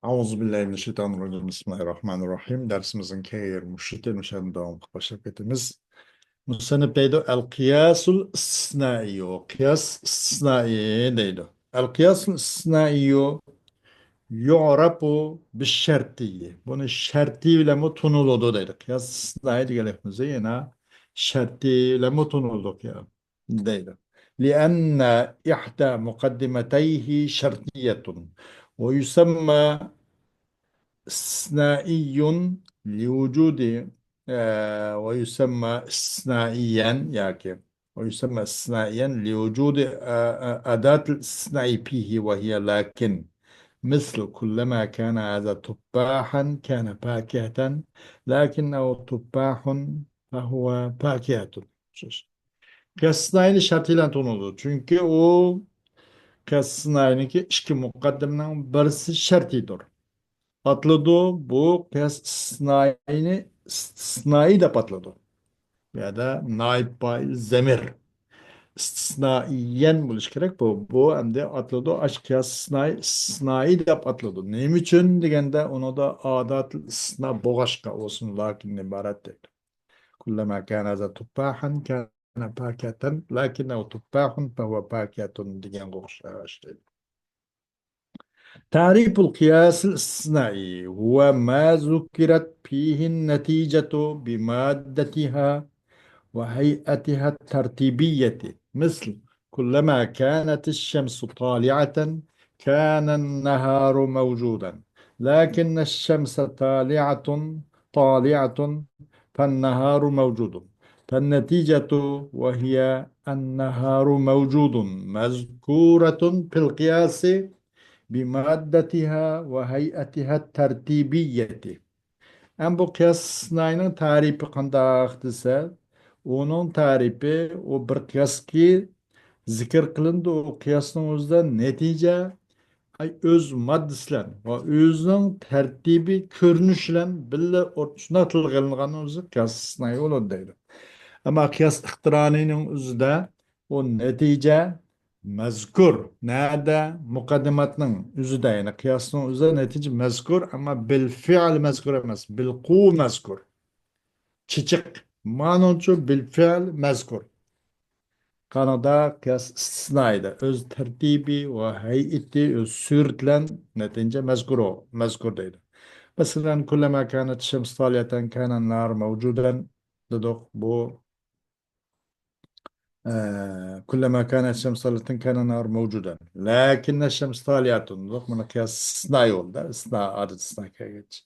Euzubillahimineşşeytanirracim. Bismillahirrahmanirrahim. Dersimizin keyir müşritil müşahede devam başaketimiz. Musannif deydi el kıyasul istisnai. O kıyas istisnai deydi. El kıyasul istisnai yu'rabu bis şertiyi. Bunu şertiyle mi tunuladı deydi. Kıyas istisnai diyelim yine şertiyle mi tunulduk ya deydi. لأن إحدى مقدمتيه شرطية ويسمى استثنائي لوجود ويسمى استثنائيا ويسمى استثنائيا لوجود أداة الاستثناء فيه وهي لكن مثل كلما كان هذا تفاحا كان فاكهة لكنه تفاح فهو فاكهة. Kıyaslayını şartıyla tanınır. Çünkü o kıyaslayını ki iki mukaddemden birisi şartıdır. Patladı bu kıyas istisnai de patladı. Ya da naib fail zemir. İstisnaiyen buluş gerek bu. Bu hem de atladı aşk kıyas istisnai de patladı. Neyim için degende onu da adat istisna boğaşka olsun lakin ibaret değil. Kullama kana za tuffahan kana paketen lakinnehu tuffahun fehuve paketun degen boğaşka. تعريف القياس الاستثنائي هو ما ذكرت فيه النتيجة بمادتها وهيئتها الترتيبية مثل كلما كانت الشمس طالعة كان النهار موجودا لكن الشمس طالعة فالنهار موجود فالنتيجة وهي النهار موجود مذكورة في القياس بمادتها وهيئتها الترتيبية. Hem bu kıyas sınayının tarifi kandaq dese, onun tarifi o bir kıyas ki zikir kılındı o kıyasın özde netice ay öz maddesiyle ve özünün tertibi körünüşle bile ortasına tılgınlığın özü kıyas sınayı olur deydi. Ama kıyas ihtiranının özde o netice mezkur. Nerede? Mukaddimatının özüde yani kıyasının özde netice mezkur ama bil fiil mezkur emez. Bil ku mezkur. Çiçek. Manoncu bil fiil mezkur. Kanada kıyas istisnaydı. Öz tertibi ve heyeti öz sürtlen netince mezkur o. Mezkur deydi. Mesela kullama kânet şems taliyeten kânen nar mevcuden dedik bu كلما كانت الشمس طالعة كان النهار موجودا لكن الشمس طالعة رغم قياس استثناء oldu. İstisna adet istisna geç.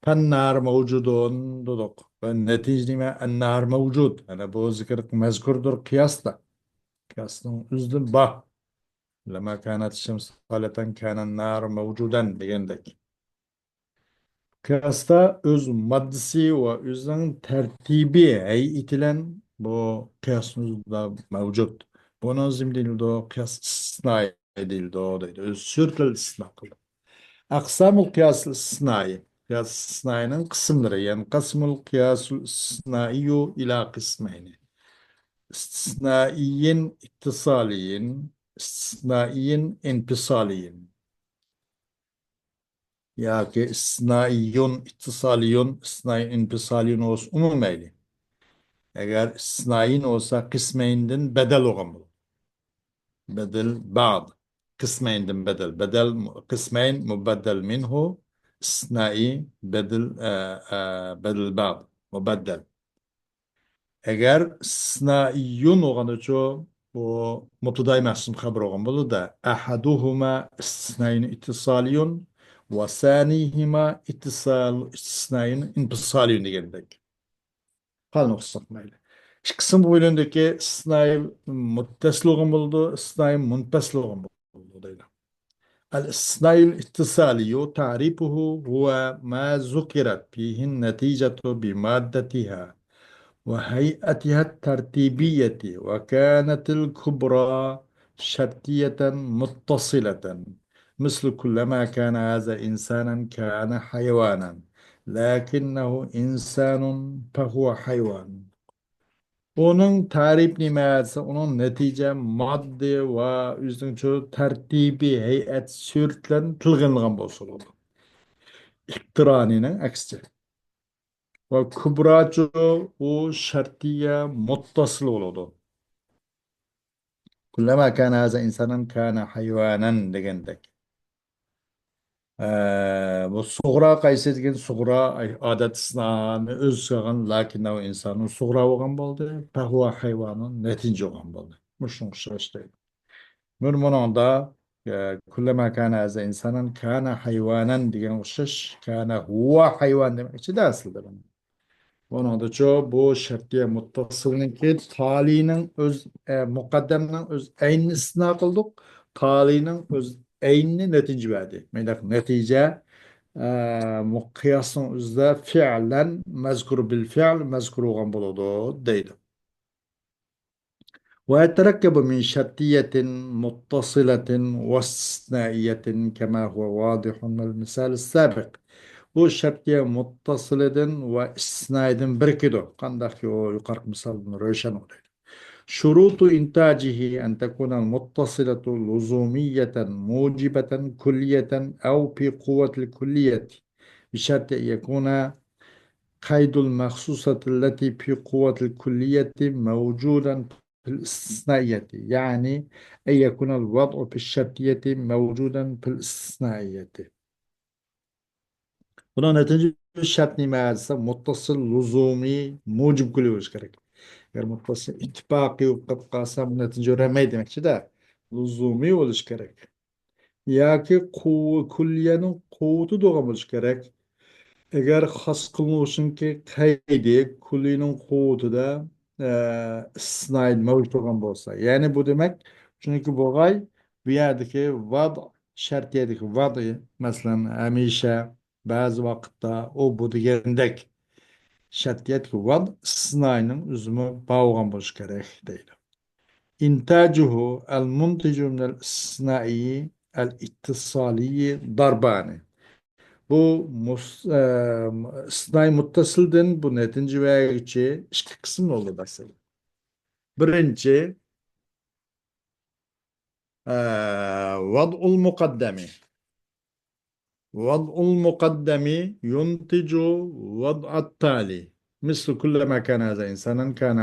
فالنهار موجود dedik. والنتيجة ما النهار موجود. أنا bu zikir mezkurdur kıyasla. Kıyasın üzdün bah. لما كانت الشمس طالعة كان النهار موجودا diyendek. Kıyasta öz maddesi ve özün tertibi itilen bu kıyasımızda mevcut. Bunun zimdildi o kıyas istisna edildi o dedi. Öz sürtül istisna kıldı. Aksamul kıyasıl istisnai. Kıyas istisnainin kısımları yani kasmul kıyasıl istisnaiyu ila kısmeyni. İstisnaiyin ittisaliyin, istisnaiyin infisaliyin. Ya ki istisnaiyun, ittisaliyun, istisnai infisaliyun olsun umumeyli. Eğer istisnain olsa kısmeyinden bedel olamaz. Bedel ba'd. Kısmeyinden bedel. Bedel kısmeyn mubeddel minhu. İstisnai bedel bedel ba'd. Mubeddel. Eğer istisnaiyun olanı çoğu bu mutluday mahsum haber olan bunu da ahaduhuma istisnain ittisaliyun ve sanihima istisnain infisaliyun degendek. Kalın okusak maylı. İki kısım bu bölümdeki istisnai muttesil olan buldu, istisnai munpesil olan buldu deydi. الاستثناء الاتصالي تعريفه هو ما ذكرت فيه النتيجة بمادتها وهيئتها الترتيبية وكانت الكبرى شرطية متصلة مثل كلما كان هذا إنسانا كان حيوانا لكنه إنسان فهو حيوان. Onun tarif nimesi, onun netice, madde ve üstünçü tertibi, heyet, sürtlen, tılgınlıgan bolsun. İktiraninin aksi. Ve kübraçı o şartiye muttasıl oldu. Kullama kana haza insanın kana hayvanen degendek. Bu suğra qaysı degan suğra adat isnani öz sığan lakin o insanın suğra olgan boldu. Pahva hayvanın netince olgan boldu. Muşun şaştı. Murmununda kullama kana haza insanın kana hayvanen degan o'xshash kana huwa hayvan demek de aslında. Onun da çoğu bu şartya muttasılının ki talinin öz mukaddemden öz aynı istina kıldık. Talinin öz aynı netice verdi. Medak netice kıyasın özde fiilen mezkur bil fiil mezkur olan buludu deydi. ويتركب من شرطية متصلة واستثنائية كما هو واضح من المثال السابق. Bu şartya muttasıl edin ve istisna edin birkido. Kandaki o yukarı misalını röşen oluyor. Şurutu intacihi en tekuna muttasılatu luzumiyeten mucibeten kulliyeten ev fi kuvvetil kulliyeti. بشرط أن يكون قيد المخصوصة التي في قوة الكلية موجودا في الاستثنائية يعني أن يكون الوضع في الشرطية موجودا في الاستثنائية. Buna netice şart nimayesi muttasıl lüzumi mucib kılıyoruz gerek. Eğer muttasıl ittifakı ukkat kalsa bu netice remey demekçi de lüzumi oluş gerek. Ya ki kulliyenin kuvutu doğamış gerek. Eğer has kılmışsın ki kaydi kullinin kuvutu da istisnai mevcut olan bolsa. Yani bu demek çünkü bu gay bir yerdeki şartiyedeki mesela hemişe bazı vakitte o bu diyendek şartiyedeki istisnainin üzümü bağıgan boş gerek değil. İntacuhu el munticu minel istisnai el ittisaliyi darbani. Bu istisnai muttasılden bu netinci veya içi iki kısım oldu mesela. Birinci vad'ul mukaddemi. وضع المقدم ينتج وضع التالي مثل كلما كان هذا إنسانا كان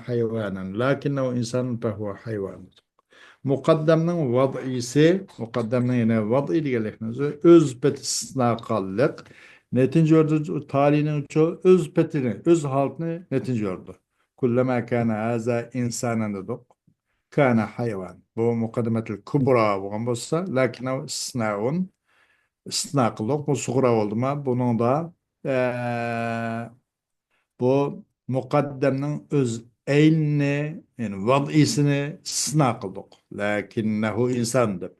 حيوانا لكنه إنسان فهو حيوان. Mukaddemden yine vad'i diyelikimiz öz petisine kallık. Netince ordu talinin çoğu öz petini, öz halkını netince ordu. Kullama kana haza insanan dedik. Kana hayvan. Bu mukaddemetil kubra bu olsa lakin o istisnaun istisna kıldık. Bu suğra oldu mu? Bunun da bu mukaddemnin öz eynini yani vadisini istisna kıldık. Lakinnehu insandır.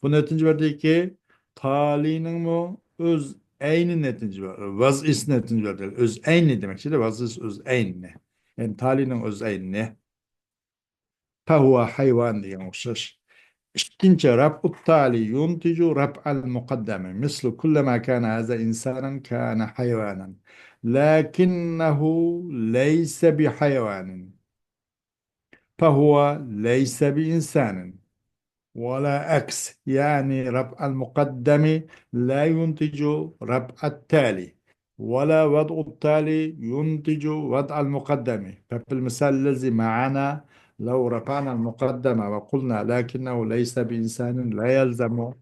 Bu netince verdi ki talinin mu öz eyni netince verdi. Vazis netince verdi. Öz eyni demek. Şimdi vazis öz eyni. Yani talinin öz eyni. Fehuve hayvan diye okşaş. İkinci rab tali yunticu rab'al mukaddeme. Mislu kullama kana haza insanan kana hayvanan. Lakinnehu leyse bi hayvanin. Fehuve leyse bi insanin. ولا عكس يعني رفع المقدم لا ينتج رفع التالي ولا وضع التالي ينتج وضع المقدم ففي المثال الذي معنا لو رفعنا المقدم وقلنا لكنه ليس بإنسان لا يلزم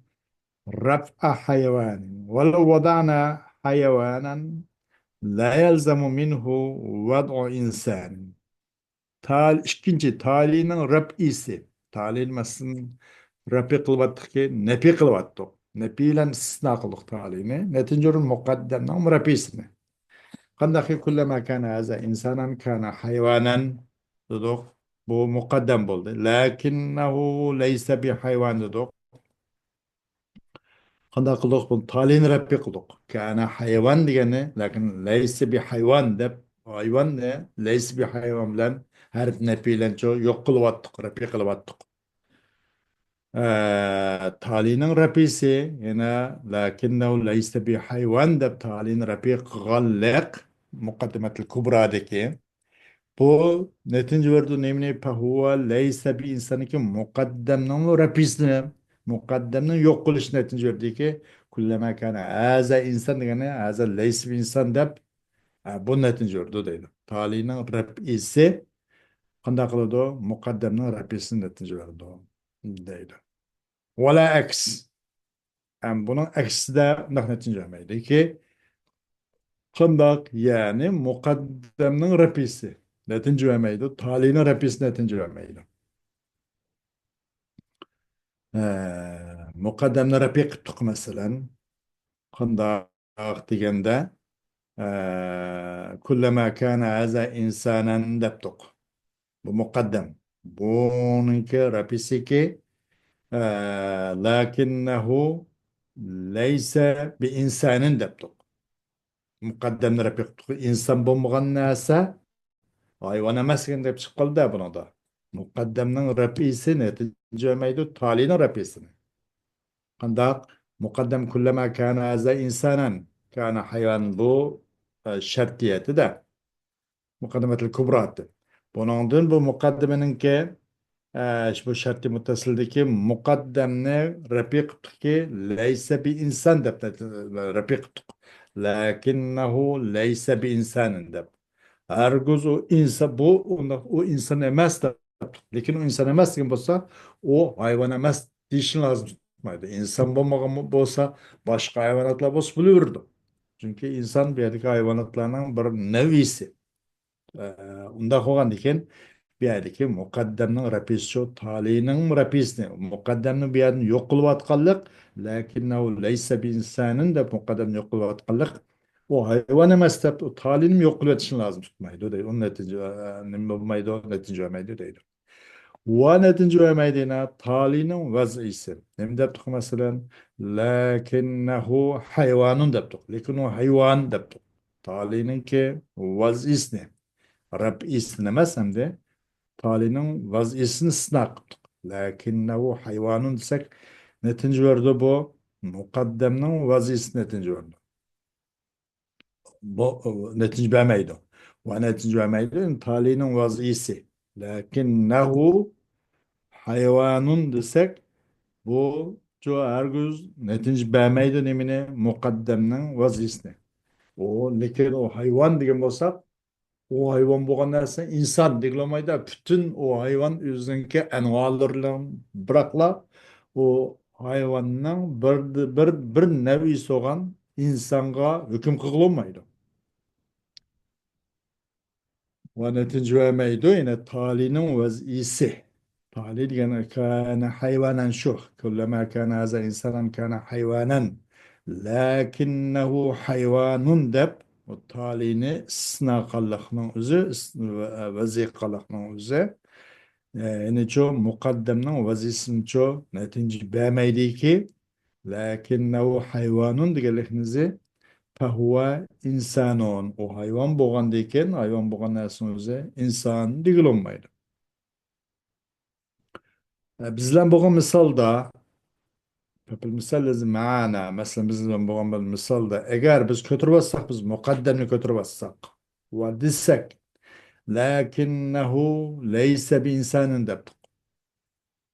رفع حيوان ولو وضعنا حيوانا لا يلزم منه وضع إنسان. İkinci talinin rab'isi. Talinin mesela rapi kılvattık ki nepi kılvattık. Nepi ile istisna kıldık talini. Netincerun mukaddemden rapisini. Kandaki kullama kana haza insanan kana hayvanan dedik. Bu mukaddem oldu. Lakinnehu leyse bi hayvan dedik. Kanda kıldık bunu talini rapi kıldık. Kana hayvan diyeni lakin leyse bi hayvan de hayvan ne? Leyse bi hayvan bilen her nepi ile yok kılvattık. Rapi kılvattık. Talinin rapisi yine lakinnehu leyse bir hayvan da talin rapi gallik mukaddemetil kubradaki bu netince verdiği nemini pahuva leyse bir insanı ki mukaddemden rapisini mukaddemden yok kılış netince verdiği ki kullama kana haza insan degani haza laysa bir insan deb bu netince urdu deydi. Talinin rapisi qanday qiladi? Muqaddamning rapisini netince verdi deydi. Wala aks. Bunun aksida undaq netince vermeydi ki qandaq yani muqaddamning rapisi netince vermeydi. Talinin rapisi netince vermeydi. Muqaddamni rapi qilib masalan qandaq deganda kullama kana haza insanan debdik. Bu muqaddam. Bununki rapisi ki lakinnehu leyse bi insanın debdik. Muqaddamni rapi qilib insan bo'lmagan narsa hayvon emasligini deb chiqib qoldi bunida. Muqaddamning rapisi netince vermeydi. Talinin rapisini. Qandaq muqaddam kullama kana haza insanan kana hayvan bu şartiyeti de mukaddemetel kubratı. Bunundan bu mukaddemeninki bu şartı muttasildeki mukaddemne rapiq ki leyse bir insan deb rapiq lakinnehu leyse bir insanın deb. Erguz o insan bu o insan emas deb. Lekin o insan emas degan bo'lsa, o hayvan emas deyishing lazım tutmaydi. İnsan bo'lmagan bo'lsa, boshqa hayvonotlar bo'lsa bo'laverdi. Chunki inson bu yerdagi hayvonotlarning bir nevisi. Unda qolgan ekan bu yerdagi muqaddamning rapisi talining rapisini muqaddamni bu yerni yo'q qilayotganlik lakinnahu laysa bi insanin deb muqaddamni yo'q qilayotganlik o hayvan emas deb talini yo'q qilayotishni lazım tutmaydi deydi. Onun netince nima bo'lmaydi, netince olmaydi deydi. Va netince olmaydina talinin vazisi. Nima debdik masalan lakinnahu hayvanun debdik. Lekin o hayvan debdik. Talininki vazisni Rab ismini emas hamda talinin vazisini sınaq qildik. Lakinnehu hayvanun desek netince verdi bu muqaddamning vazisini netince verdi. Bu netince vermeydi. Ve netince vermeydi talinin vazisi. Lakinnehu hayvanun desek bu şu ergüz netince vermeydi nemini muqaddamning vazisini. O lekin o hayvan degan bo'lsa o hayvan bo'lgan narsa inson degilmaydi. Bütün o hayvan o'ziniki anvarlardan biroqla o hayvanning bir nevisi olan insonga hukm qilolmaydi. Ve netince vermeydi yine talinin vazisi. Tali degani kana hayvanan şu. Kullama kana haza insanan kana hayvanan. Lakinnehu hayvanun deb o talini istisna qilliqning o'zi vazi qilliqning o'zi yani ço muqaddamning vazisini ço netince bermeydiki lakinnehu hayvanun deganliknizi fahuva insanun o hayvan bo'lgandeken hayvan bo'lgan narsani o'zi inson degilolmaydi. Bizlar bo'lgan misolda Misal معنا مثلا bizim bu misalda eğer biz götürmezsek biz mukaddemini götürmezsek ve desek lakinnehu leyse bi insanın debdik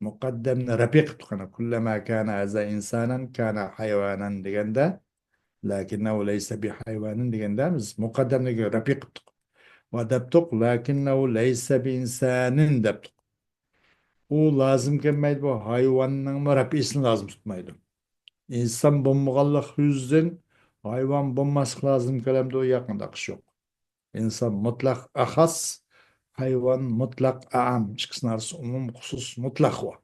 mukaddemini rapik tukana kullama kana haza insanan kana hayvanan degende lakinnehu leyse bi hayvanın degende biz mukaddemini rapik tuk ve debdik lakinnehu leyse bi insanın debdik o lazım gelmeydi bu hayvanın rapikisini lazım tutmaydı. İnsan bulmaganlık yüzden hayvan bulması lazım kelamda o yakındaki yok. İnsan mutlak ahas, hayvan mutlak aam. İkisinin arası umum husus mutlak var.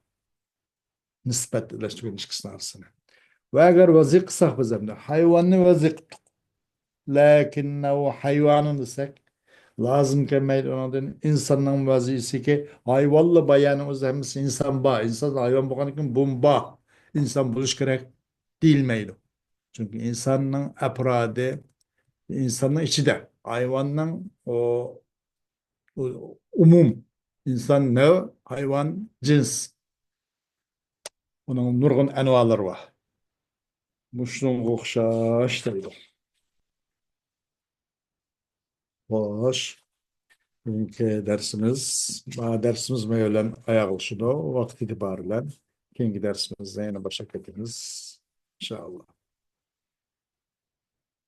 Nispet ilaçtıkın ikisinin arasını. Ve eğer vazi kısak bizimde hayvanı vazi kıtık. Lakinne o hayvanın desek lazım kelmeydi ondan insanın vazisi ki hayvanla bayanımız hemimiz insan bağ. İnsan hayvan bu kadar bomba. İnsan buluş gerek değilmeydi. Çünkü insanın afradı, insanın içi de, hayvanın o umum, insan ne, hayvan cins. Onun nurgun envaları var. Muşlun okşaş deydi. Hoş. Bugünkü dersimiz meyvelen ayağılışıda, vakit itibariyle. Kengi dersimizde yine başa ketiniz. İnşallah.